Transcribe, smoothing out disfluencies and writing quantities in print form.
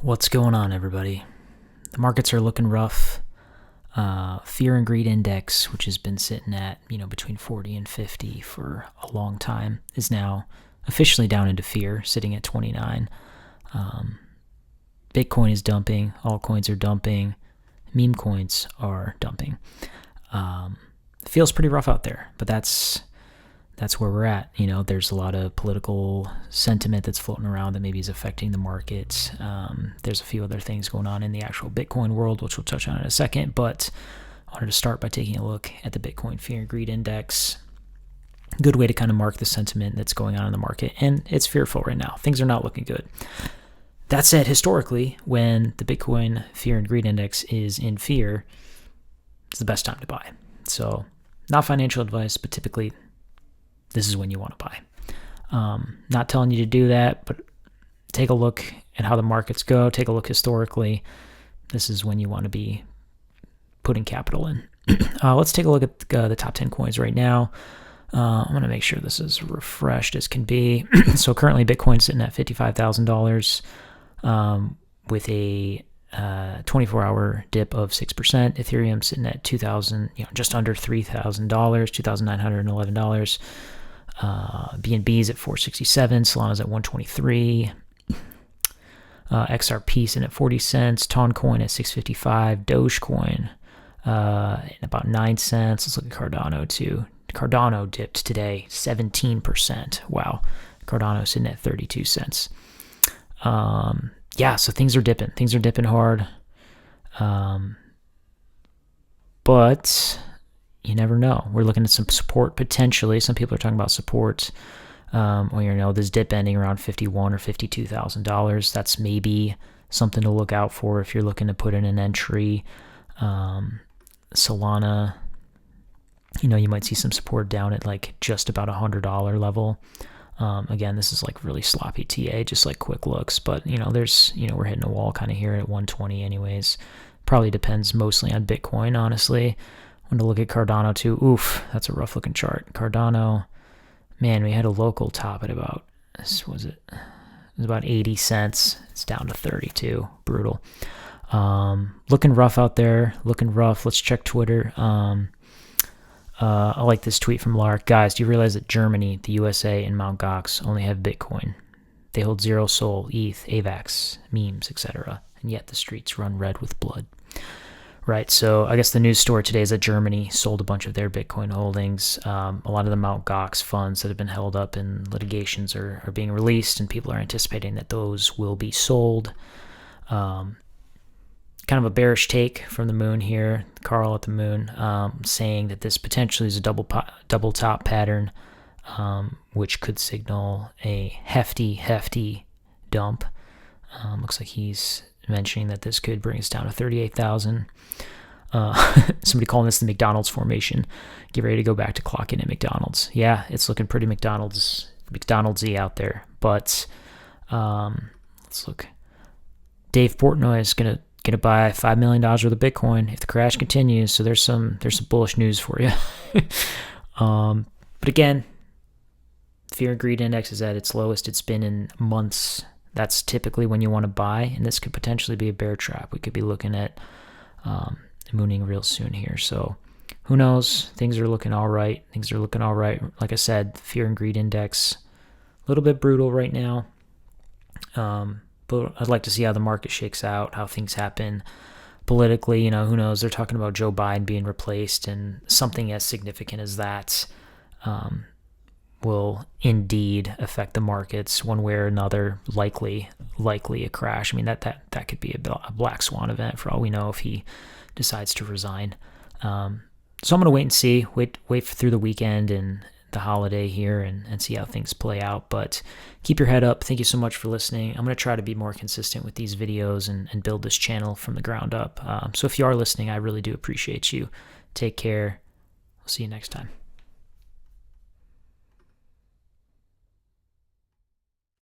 What's going on, everybody? The markets are looking rough. Fear and greed index, which has been sitting at between 40 and 50 for a long time, is now officially down into fear, sitting at 29. Bitcoin is dumping. Altcoins are dumping. Meme coins are dumping. It feels pretty rough out there, but that's where we're at. There's a lot of political sentiment that's floating around that maybe is affecting the market. There's a few other things going on in the actual Bitcoin world, which we'll touch on in a second, but I wanted to start by taking a look at the Bitcoin Fear and Greed Index. Good way to kind of mark the sentiment that's going on in the market, and it's fearful right now. Things are not looking good. That said, historically, when the Bitcoin Fear and Greed Index is in fear, it's the best time to buy. So, not financial advice, but typically this is when you want to buy. Not telling you to do that, but take a look at how the markets go. Take a look historically. This is when you want to be putting capital in. Let's take a look at the top 10 coins right now. I'm going to make sure this is refreshed as can be. So currently Bitcoin's sitting at $55,000 with a 24-hour dip of 6%. Ethereum sitting at $2,000, just under $3,000, $2,911. BNB's at 467, Solana's at 123, XRP sitting at 40 cents, Toncoin at 655, Dogecoin at about 9 cents. Let's look at Cardano too. Cardano dipped today 17%. Wow. Cardano sitting at 32 cents. So things are dipping. Things are dipping hard. But you never know. We're looking at some support potentially. Some people are talking about support. This dip ending around $51,000 or $52,000. That's maybe something to look out for if you're looking to put in an entry. Solana, you might see some support down at like just about $100 level. Again, this is like really sloppy TA, just like quick looks. But we're hitting a wall kind of here at 120 anyways. Probably depends mostly on Bitcoin, honestly. I'm going to look at Cardano too. Oof, that's a rough looking chart. Cardano, man, we had a local top at about, it was about 80 cents. It's down to 32. Brutal. Looking rough out there. Looking rough. Let's check Twitter. I like this tweet from Lark. Guys, do you realize that Germany, the USA, and Mt. Gox only have Bitcoin? They hold Zero Sol, ETH, AVAX, memes, etc. And yet the streets run red with blood. Right, so I guess the news story today is that Germany sold a bunch of their Bitcoin holdings. A lot of the Mt. Gox funds that have been held up in litigations are being released, and people are anticipating that those will be sold. Kind of a bearish take from the moon here, Carl at the moon, saying that this potentially is a double top pattern, which could signal a hefty dump. Looks like he's mentioning that this could bring us down to 38,000. Somebody calling this the McDonald's formation. Get ready to go back to clock in at McDonald's. Yeah, it's looking pretty McDonald's-y out there. But let's look. Dave Portnoy is gonna buy $5 million worth of Bitcoin if the crash continues. So there's some bullish news for you. But again, Fear and Greed Index is at its lowest it's been in months. That's typically when you want to buy, and this could potentially be a bear trap. We could be looking at mooning real soon here. So who knows? Things are looking all right. Like I said, Fear and Greed Index, a little bit brutal right now. But I'd like to see how the market shakes out, how things happen politically. Who knows? They're talking about Joe Biden being replaced, and something as significant as that will indeed affect the markets one way or another. Likely a crash. I mean, that could be a black swan event for all we know if he decides to resign. So I'm going to wait and see. Wait through the weekend and the holiday here and see how things play out. But keep your head up. Thank you so much for listening. I'm going to try to be more consistent with these videos and build this channel from the ground up. So if you are listening, I really do appreciate you. Take care. I'll see you next time.